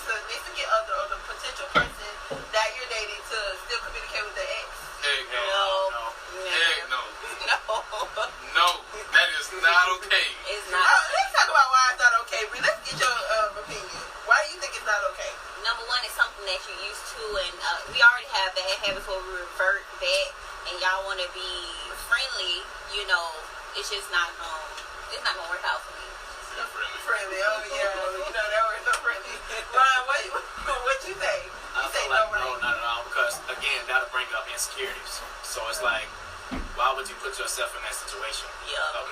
significant other or the potential person that you're dating to still communicate with the ex? Heck no. No. Heck no. No. No, that is not okay. It's not. Let's talk about why it's not okay. Brie. Let's get your opinion. Why do you think it's not okay? Number one, it's something that you're used to, and we already have bad habits where we revert back, and y'all want to be friendly. It's just not gonna work out for me. Friendly. Oh yeah. That word so friendly. Ryan, what you say? You say no, right? No, not at all. Because again, that'll bring up insecurities. So it's like, why would you put yourself in that situation? Yeah. Of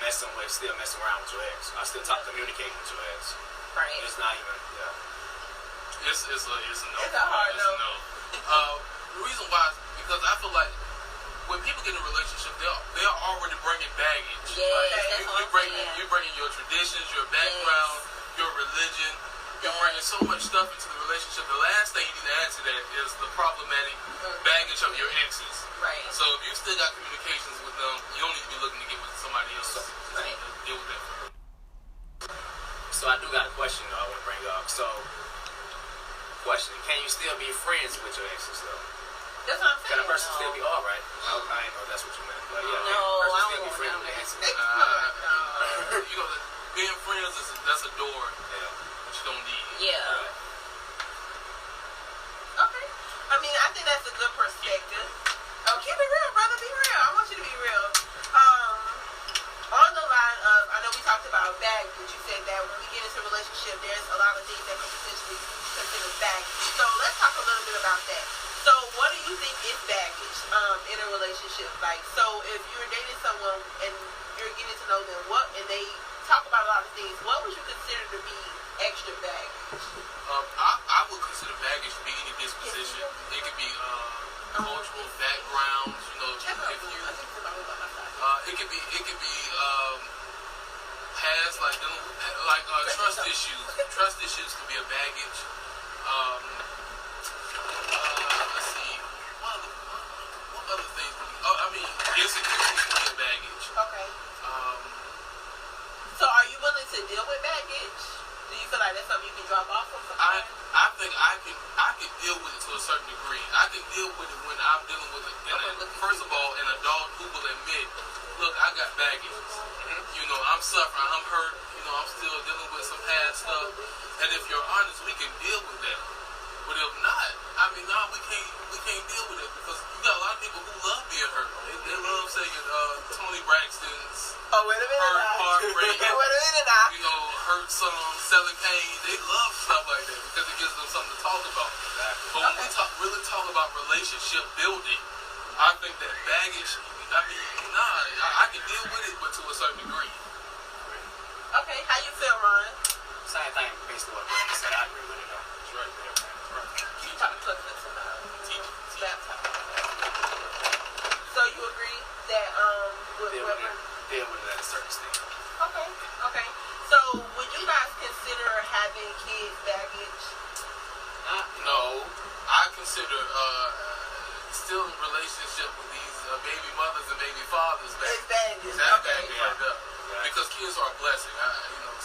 still messing around with your ex? I still communicating with your ex. Right. It's not even. Yeah. It's a no. It's a hard no. The reason why is because I feel like when people get in a relationship, they're already bringing baggage. Yes, that's what I'm saying. You're bringing your traditions, your background, your religion. You're bringing so much stuff into the relationship. The last thing you need to add to that is the problematic baggage of your exes. Right. So if you still got communications with them, you don't need to be looking to get with somebody else. Right. To deal with that. So I do got a question though I want to bring up. So, question: can you still be friends with your exes though? That's what I'm Can a saying. person still be all right? I didn't know that's what you meant. But yeah, No, can a person I still don't be friends want with that. their exes? Being friends that's a door Yeah. that you don't need. Yeah. Okay. I mean, I think that's a good perspective. Oh, keep it real, brother. Be real. I want you to be real. On the line of, I know we talked about baggage. You said that when we get into a relationship, there's a lot of things that could potentially be considered baggage. So let's talk a little bit about that. So what do you think is baggage in a relationship? Like, so if you're dating someone and you're getting to know them, and they talk about a lot of things, what would you consider to be extra baggage? I would consider baggage to be any disposition. It could be cultural backgrounds. If you, it It could be past, like trust issues. Trust issues could be a baggage. Let's see. What other things? Insecurity could be a baggage. Okay. So are you willing to deal with baggage? Do you feel like that's something you can drop off from somebody? I think I can deal with it to a certain degree. I can deal with it when I'm dealing with it. First of all, an adult who will admit, look, I got baggage. You know, I'm suffering, I'm hurt. You know, I'm still dealing with some past stuff. And if you're honest, we can deal with that. But if not, we can't deal with it because you got a lot of people who love being hurt. They love saying Tony Braxton's. Oh, wait a minute now. Heartbreak. Wait a minute now. You know, hurt songs, selling pain. They love stuff like that because it gives them something to talk about. But when we really talk about relationship building, I think that baggage, I can deal with it, but to a certain degree. Okay, how you feel, Ron? Same thing, basically what Brandon said. I agree with it, though. That's right. You trying to plug this in laptop. So you agree that Deal with it at a certain stage. Okay. So would you guys consider having kids baggage? No, I consider still in relationship with these baby mothers and baby fathers. It's baggage. That's Okay. baggage right there. Because kids are a blessing.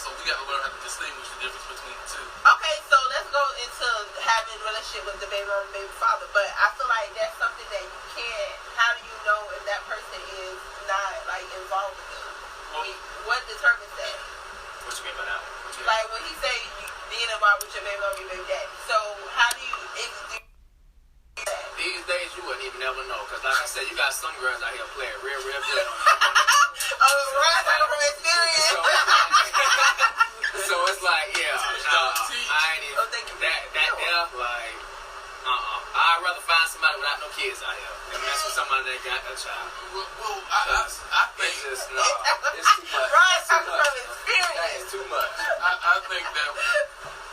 So we got to learn how to distinguish the difference between the two. Okay, so let's go into having a relationship with the baby mom and baby father. But I feel like that's something that you can't. How do you know if that person is not like involved with them? What determines that? What you mean by that? Like when he say being involved with your baby mom and your baby daddy. So how do you? These days you wouldn't even ever know, because like I said, you got some girls out here playing real good on you. Right, from experience. So it's like, I ain't even I'd rather find somebody without no kids out here than mess with somebody that got a child. Well, I think it's just it's too much. Right, talking from experience. That is too much. I think that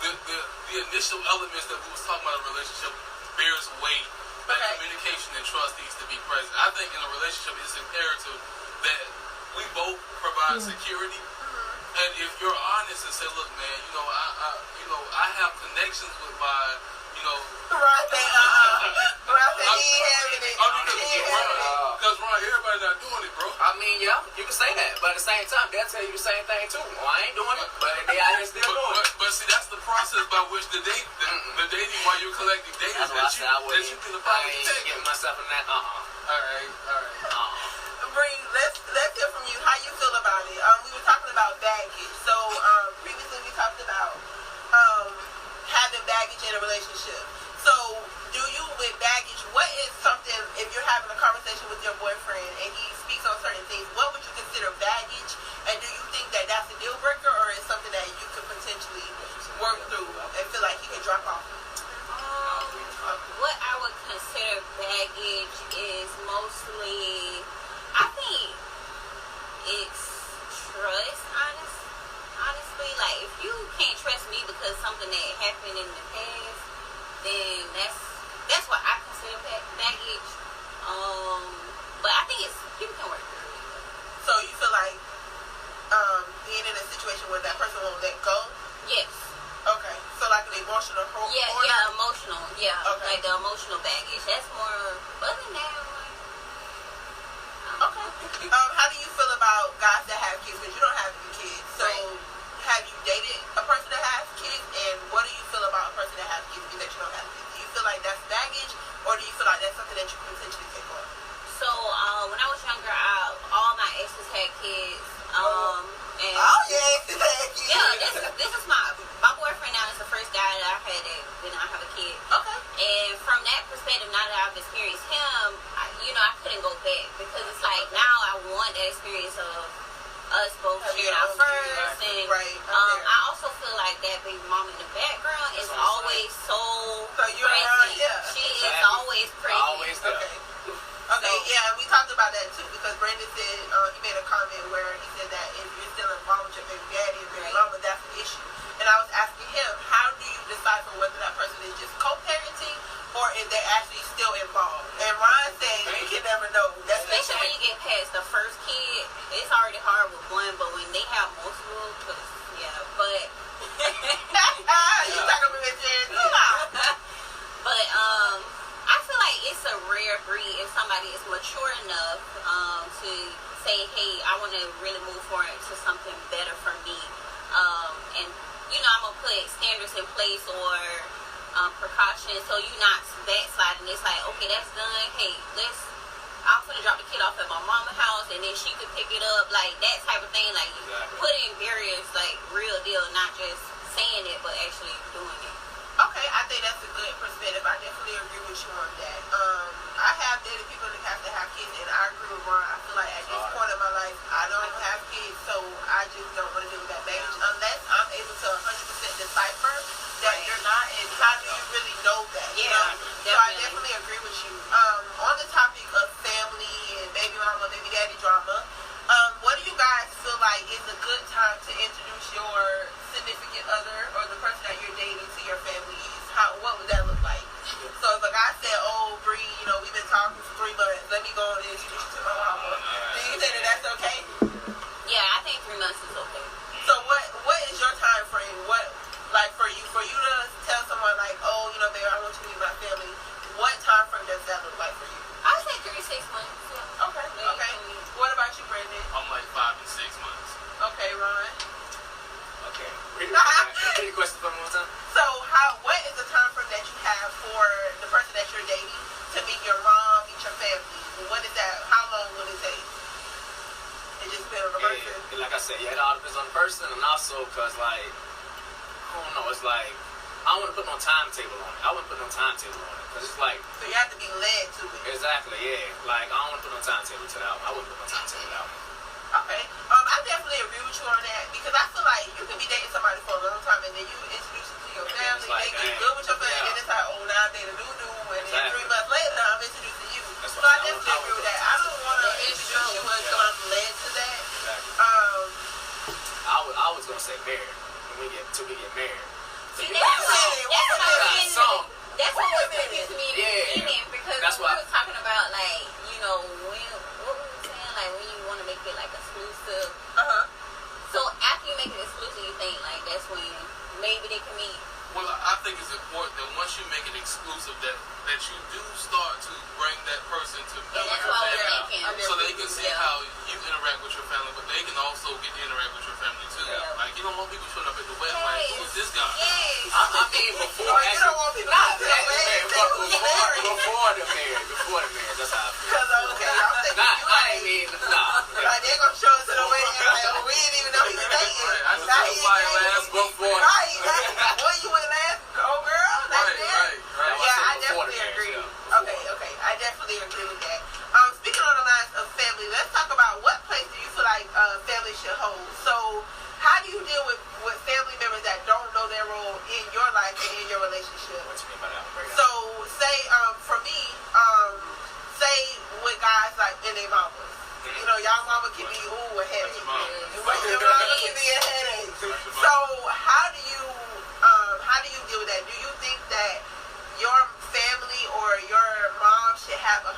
the initial elements that we was talking about in a relationship bears weight. That communication and trust needs to be present. I think in a relationship it's imperative that we both provide security. And if you're honest and say, look, man, I have connections with my, because Ron, everybody not doing it, bro. I mean, yeah, you can say that, but at the same time, they'll tell you the same thing too. Well, I ain't doing it, but they out here still doing it. But see, that's the process by which the dating while you're collecting data that you can apply. I ain't getting myself in that. All right. Bree, let's hear from you. How you feel about it? We were talking about baggage. So previously we talked about having baggage in a relationship. So do you, with baggage, what is something, if you're having a conversation with your boyfriend and he speaks on certain things, what would you consider baggage? And do you think that that's a deal breaker, or is something that you could potentially work through and feel like he can drop off? What I would consider baggage is mostly, I think it's trust, honestly. Like, if you can't trust me because something that happened in the past, then that's what I consider baggage. But I think people can work through it. So you feel like being in a situation where that person won't let go? Yes. Okay. So like an emotional hold? Yeah, emotional. Yeah. Okay. Like the emotional baggage. That's more, other than that, okay. How do you feel about guys that have kids? Because you don't have any kids. So have you dated a person that has kids? And what do you feel about a person that has kids that you don't have kids? Do you feel like that's baggage, or do you feel like that's something that you can potentially take on? So when I was younger, all my exes had kids. This is my boyfriend now is the first guy that I had that did not have a kid. Okay. And from that perspective, now that I've experienced him, I couldn't go back, because it's like now I want that experience of us both sharing our first. And I also feel like that baby mom in the background is always so present. She is always present. Always there. Okay, we talked about that too, because Brandon said he made a comment where he said that if you're still involved with your baby daddy and baby mama, that's an issue. And I was asking him, how do you decipher whether that person is just co-parenting or if they're actually still involved. And Ron said you can never know. That's especially when you get past the first kid, it's already hard with one, but when they have multiple, but you talking about this? But I feel like it's a rare breed if somebody is mature enough to say, hey, I want to really move forward to something better for me, and I'm gonna put standards in place or precautions so you're not backsliding. It's like, okay, that's done. Hey, I'm gonna drop the kid off at my mama's house and then she could pick it up, like that type of thing. Like put in barriers, like real deal, not just saying it but actually doing it. Okay, I think that's a good perspective. I definitely agree with you on that. I have dated people that have to have kids, and I agree with Ron. I feel like at this point in my life, I don't have kids, so I just don't want to deal with that baggage unless I'm able to 100% decipher that you're not. And how do you really know that? Yeah, So I definitely agree with you. On the topic of family and baby mama, baby daddy drama, what do you guys feel like is a good time to introduce your significant other or the person that you're dating to your family? What would that look like? So if a guy said, oh, Bree, we've been talking for 3 months, let me go and introduce you to my mama, do you think that that's okay? Yeah, I think 3 months is okay. So what is your time frame? What, like for you to tell someone like, oh, baby, I want you to meet my family, what time frame does that look like for you? I would say 3 to 6 months. Yeah. Okay. What about you, Brandon? I'm like 5 to 6 months. Okay, Ron. Okay. Repeat the question one more time. So what is the time frame that you have for the person that you're dating to meet your mom, meet your family? What is that? How long will it take? It just depends on the person. Like I said, it all depends on the person, and also because I don't know, it's like I don't want to put no timetable on it. Because it's like, So you have to be led to it. exactly, yeah. Like I don't want to put no timetable to that one. I wouldn't put no timetable to that one. Okay. I definitely agree with you on that because I feel like you can be dating somebody for a long time and then you introduce them to your family, like, they get good with your family, and then it's like, oh, now I'm dating a new and then 3 months later I'm introducing you. So I definitely agree with that. I don't want to introduce you until I'm led to that. Exactly. I was gonna say married till we get married. See, that's what was confusing me in the beginning because that's we were talking about like, what we were saying, like when you want to make it like exclusive. So after you make it exclusive, you think like that's when maybe they can meet. Well, I think it's important that once you make it exclusive, that you do start to bring that person to meet your family, so they can see how you interact with your family, but they can also get to interact with your family too. Yeah. Like you don't want people showing up at the wedding like, who's this guy? Yes. I mean, before You don't want people to not do that. before the marriage. That's how I feel. Because, okay, I'm thinking like they're going to show us to the wedding and like, oh, we didn't even know he was dating. Right. I just know why last before. Right. When you went last, oh, girl, that's it. Right. Yeah, I definitely agree. Okay, I definitely agree with that. Speaking on the lines of family, let's talk about what place do you feel like family should hold. So, how do you deal with family members that don't know their role in your life and in your relationship? What you mean by that? So, say, for me, say with guys like in their mamas. Y'all mama can be, a headache. Your mama can be a headache. So, how do you deal with that? Do you think that your family or your mom should have 100%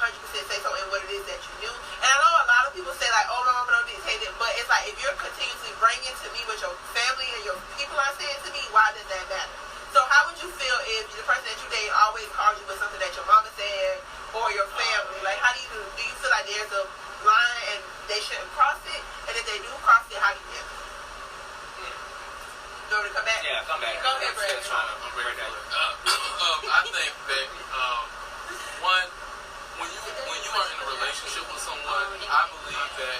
say so in what it is that you do? And I know a lot of people say like, oh, my mama don't dictate it, but it's like if you're continuously bringing to me what your family and your people are saying to me, why does that matter? So how would you feel if the person that you date always calls you with something that your mama said or your family? Like, how do you feel like there's a line and they shouldn't cross it? And if they do cross it, how do you deal? You want me to come back? Yeah, come back. Go ahead, Brandon. I'm ready for it. I think that when you are in a relationship with someone, I believe that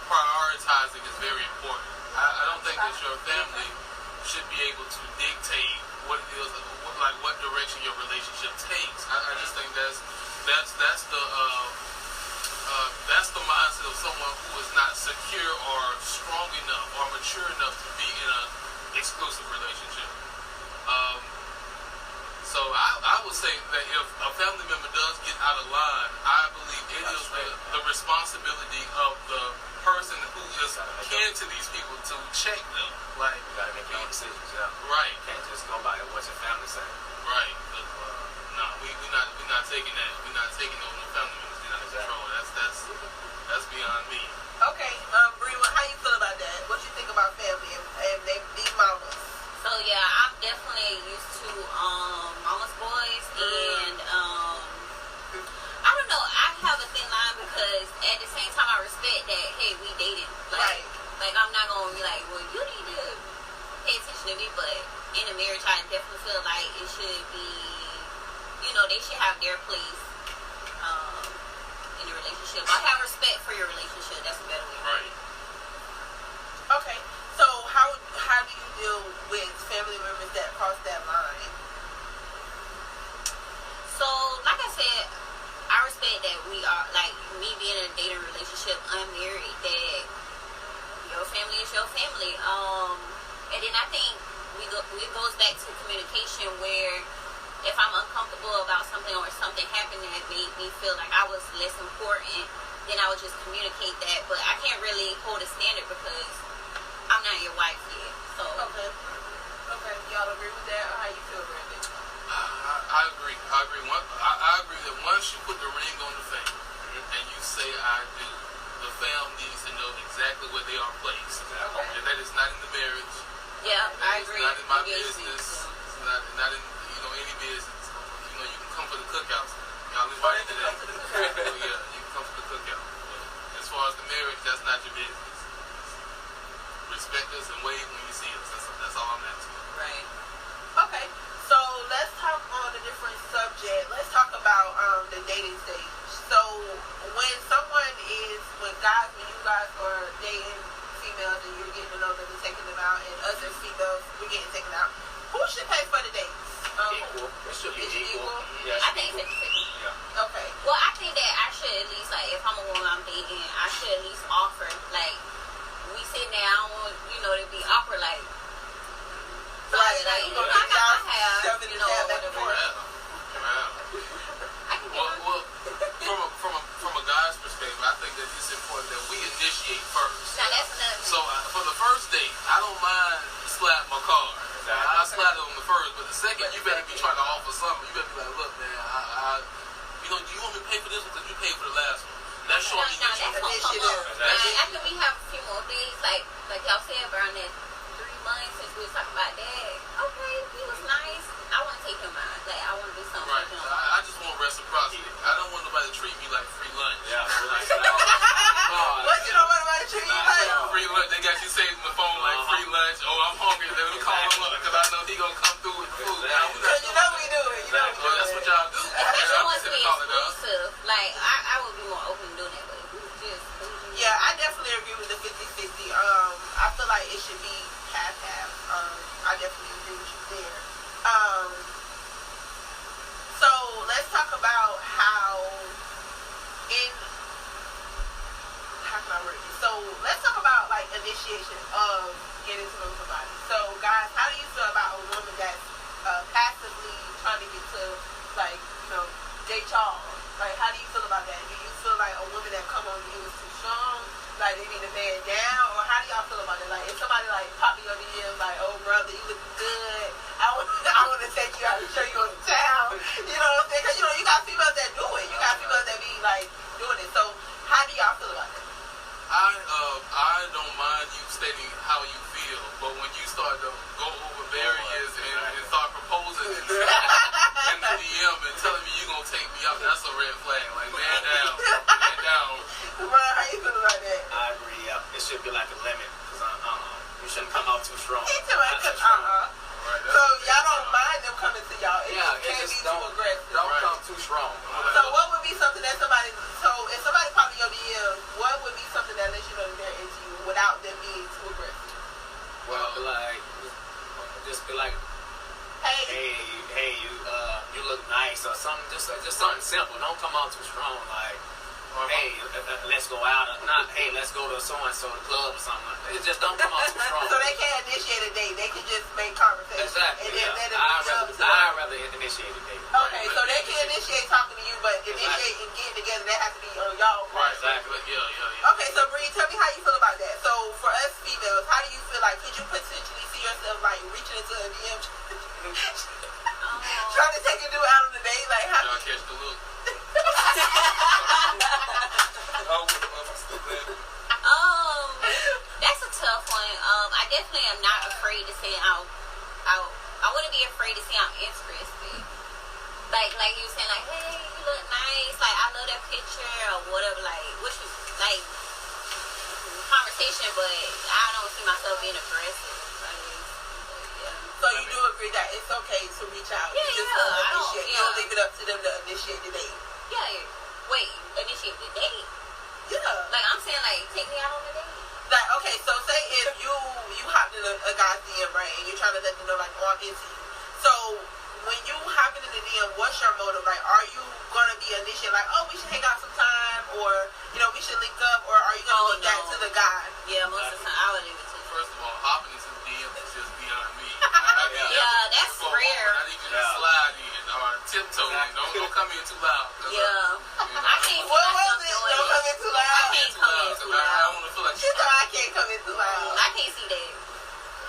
prioritizing is very important. I don't think that your family should be able to dictate what it is, what direction your relationship takes. I just think that's the mindset of someone who is not secure or strong enough or mature enough to be in an exclusive relationship. So I would say that if a family member does get out of line, I believe it is the responsibility of the person who is kin to these people to check them. Like, You gotta make your own decisions, right. You can't just go by what your family saying. Right. No. we're not taking that. We're not taking no family members being out of control. That's beyond me. Okay, Bree, how you feel about that? What you think about family and these mamas? So yeah, I'm definitely used to mama's boys, and I don't know. I have a thin line because at the same time I respect that. Hey, we dating. Right. Like I'm not gonna be like, well, you need to pay attention to me, but in a marriage, I definitely feel like it should be, they should have their place in the relationship. I have respect for your relationship. That's a better way. Right. Okay, so how do you deal with family members that cross that line? So, like I said, I respect that we are, like, me being in a dating relationship, unmarried, that your family is your family. And then I think it goes back to communication, where if I'm uncomfortable about something or something happened that made me feel like I was less important, then I would just communicate that. But I can't really hold a standard because I'm not your wife yet. So Okay, y'all agree with that, or how you feel, Brandon? I agree. I agree that once you put the ring on the finger and you say I do, the fam needs to know exactly where they are placed. Okay. And that is not in the marriage. yeah, I It's agree. not in my Engagement, business. so. It's not in any business. You can come for the cookouts. Y'all invited Come today. to the cookout. Oh, yeah, you can come for the cookout. But as far as the marriage, that's not your business. Respect us and wave when you see us. That's all I'm asking. Right. Okay, so let's talk on a different subject. Let's talk about the dating stage. So when you guys are dating females and you're getting to know them and taking them out, and us as females, we're getting taken out, who should pay for the dates? Equal. It should be Is it equal. equal? Yeah, I think 50-50. Yeah. Okay. Well, I think that I should at least, like, if I'm a woman I'm dating, I should at least offer, like, we sit down, to be awkward, like, Right, like, you I gonna got get y'all my hair, shoving it down back and whatever. forth. I can get my Well, from a guy's perspective, I think that it's important that we initiate first. Now, that's another thing. So for the first date, I don't mind slapping my card. I slap it on the first, but the second, you better be trying to offer something. You better be like, look, man, do you want me to pay for this one? Because you paid for the last one. That's showing me that you. that's gonna come up. Now, after we have a few more days, like y'all said, around that 3 months since we was talking about that, okay, he was nice. I want to take him out. Like, I want to do something Right. with him. I just want reciprocity. I don't want nobody to treat me like free lunch. Yeah. What you don't want about the tree? Free lunch. They got you saved on the phone like free lunch. Oh, I'm hungry. Let me call him up because I know he gonna come through with the food. Because you know we do it. You know we do That's it. what y'all do. If you I'm want just to be gonna call it up. exclusive, like, I would be more open to doing that, but who's just Yeah, I definitely agree with the 50-50. I feel like it should be half-half. I definitely agree with you there. So let's talk about how can I word this? So let's talk about like initiation of getting to know somebody. So guys, how do you feel about a woman that's passively trying to get to date y'all? Like, how do you feel about that? Do you feel like a woman that come on you is too strong? Like, they need a man down? Or how do y'all feel about it? Like, if somebody, like, pop me on the DMs, like, oh, brother, you looking good. I want to take you out and show you on the town. You know what I'm saying? Because, you got females that do it. You got females that be, like, doing it. So, how do y'all feel about that? I don't mind you stating how you feel, but when you start to go over barriers and start proposing in the DM and telling me you're gonna take me out, that's a red flag. Like, man down. Bro, how you feel about that? I agree. Yeah, it should be like a limit because you shouldn't come out too strong. He too much. Not too strong. Right, So, y'all don't mind them coming to y'all. It Yeah, just it can't just be too aggressive. don't Right. come too strong. So what would be something that somebody, so if somebody popped in your DM, what would be something that lets you know that they're into you without them being too aggressive? Well, just be like, Hey, hey, you look nice or something. Just something simple. Don't come out too strong. Like, hey, let's go out. Not, hey, let's go to so and so the club or something. It just don't come out too strong. so they can't initiate a date. They can just make conversation. Exactly. And then let them I'd rather initiate a date. Okay, so they can initiate talking to you, but initiate and getting together, that has to be on y'all. Right, exactly. Yeah. Okay, so Bree, tell me how you feel about that. So for us females, how do you feel like, could you potentially see yourself like reaching into a DM trying to take a dude out on a date? Like, definitely am not afraid to say I wouldn't be afraid to say I'm interested. Like you were saying, like, hey, you look nice, like, I love that picture, or whatever, like, which was, like, conversation, but I don't see myself being aggressive. Like, yeah. So you do agree that it's okay to reach out? Yeah, you just yeah, don't initiate. yeah. You don't leave it up to them to initiate the date? Yeah. Wait, initiate the date? Yeah. Like, I'm saying, like, take me out on a date. Like, okay, so say if you hopped in a guy's DM, right, and you're trying to let them know, like, oh, I'm into you. So when you hop in the DM, what's your motive? Like, are you going to be initiating, like, oh, we should hang out sometime, or, you know, we should link up, or are you going to leave that to the guy? Yeah, most of the time, I would leave it to. First of all, hopping into the DM is just beyond me. Yeah, that's rare. I need you to slide in or tiptoe in. Don't come in too loud. Yeah. I can't. What was it? Don't come in too loud. I can't come in too loud. I don't want to feel like She thought I can't come in too loud. I can't see that.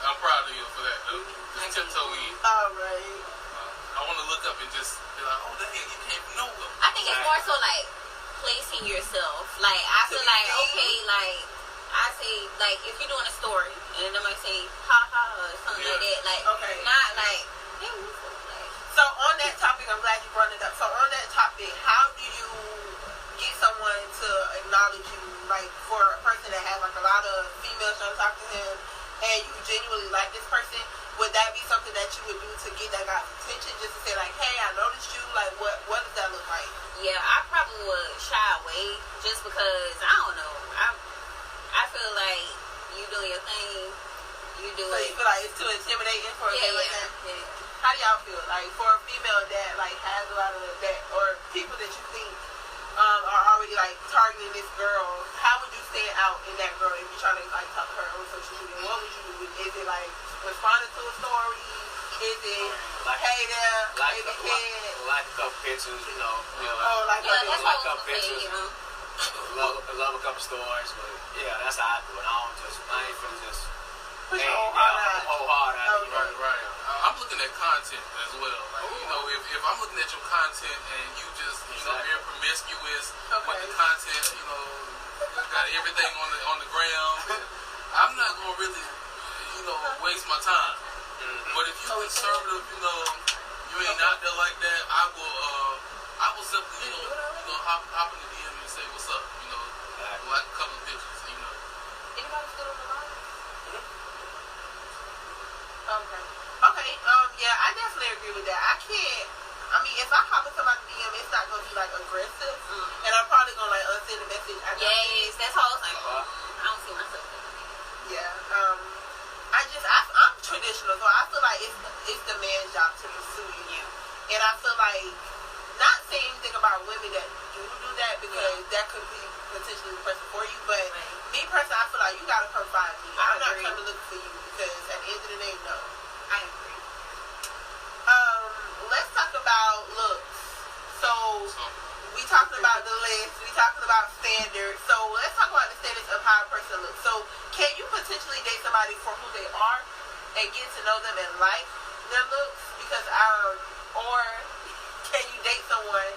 I'm proud of you for that, though. Just tiptoe in. All right. I want to look up and just be like, oh, dang, you came from nowhere. I think it's more so like placing yourself. Like, I feel like, okay, like, I say, like, if you're doing a story, and then I might say, ha ha, or something like that. Like, okay. Not like, hey, like. So on that topic, I'm glad you brought it up. So on that topic, how do you get someone to acknowledge you? Like, for a person that has, like, a lot of females trying to talk to him, and you genuinely like this person, would that be something that you would do to get that guy's attention? Just to say, like, hey, I noticed you. Like, what does that look like? Yeah, I probably would shy away just because, I don't know. I feel like you do your thing. You do so it. So you feel like it's too intimidating for a man like that? Yeah. How do y'all feel? Like, for a female that, like, has a lot of that, or people that you think are already, like, targeting this girl, how would you stand out in that girl if you're trying to, like, talk to her on social media? What would you do? Is it, like, responding to a story? Is it, like, hey there, like baby kid? Like a couple pictures, you know. Oh, like Yeah, that's like what I couple was saying, pictures. you know. Love a couple stories, but yeah, that's how I do it. I ain't finna just Push hey, your whole yeah, heart out. whole heart out. You know? Right. I'm looking at content as well. Like, you know, if I'm looking at your content and you just, you know, very promiscuous with the content, you know, got everything on the ground, I'm not gonna really, you know, waste my time. But if you're conservative, you know, you ain't out there like that, I will simply, you know, hop in the DM and say what's up, you know, like a couple of pictures, you know. Anybody still on the line? Okay. Yeah, I definitely agree with that. I mean, if I hop into my DM, it's not gonna be like aggressive, and I'm probably gonna like unsend the message. Yes, that's all I was like. I don't see myself doing that. Yeah. I'm traditional, so I feel like it's the man's job to pursue you. And I feel like, not saying anything about women that do that, because that could be potentially the person for you, but me personally, I feel like you gotta come find me. I'm not coming looking for you, because at the end of the day, no. I agree. Let's talk about looks. So we talking about the list, we talking about standards. So let's talk about the standards of how a person looks. So can you potentially date somebody for who they are and get to know them and like their looks? Because or can you date someone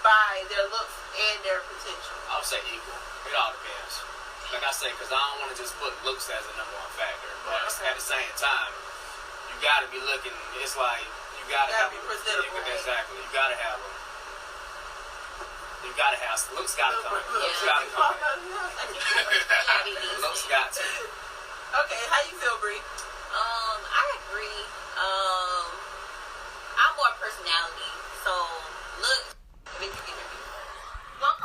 by their looks and their potential? I would say equal. It all depends. Like I say, because I don't want to just put looks as a number one factor. But at the same time, you got to be looking. It's like you got to be presentable. Exactly. You got to have them. You got to have looks. Got to come. Looks got to come. Looks got to. Okay, how you feel, Bree? I agree. I'm more personality, so look.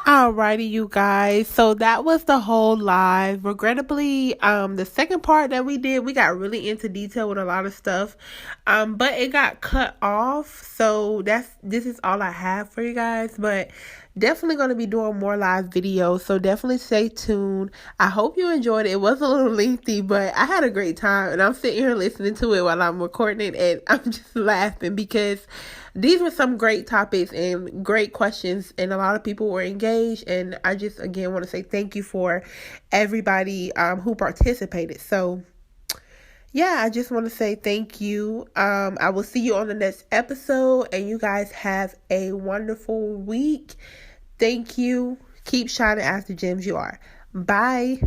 Alrighty, you guys. So that was the whole live. Regrettably, the second part that we did, we got really into detail with a lot of stuff. But it got cut off. So this is all I have for you guys. But definitely going to be doing more live videos. So definitely stay tuned. I hope you enjoyed it. It was a little lengthy, but I had a great time. And I'm sitting here listening to it while I'm recording it. And I'm just laughing because these were some great topics and great questions, and a lot of people were engaged. And I just, again, want to say thank you for everybody who participated. So, yeah, I just want to say thank you. I will see you on the next episode, and you guys have a wonderful week. Thank you. Keep shining as the gems you are. Bye.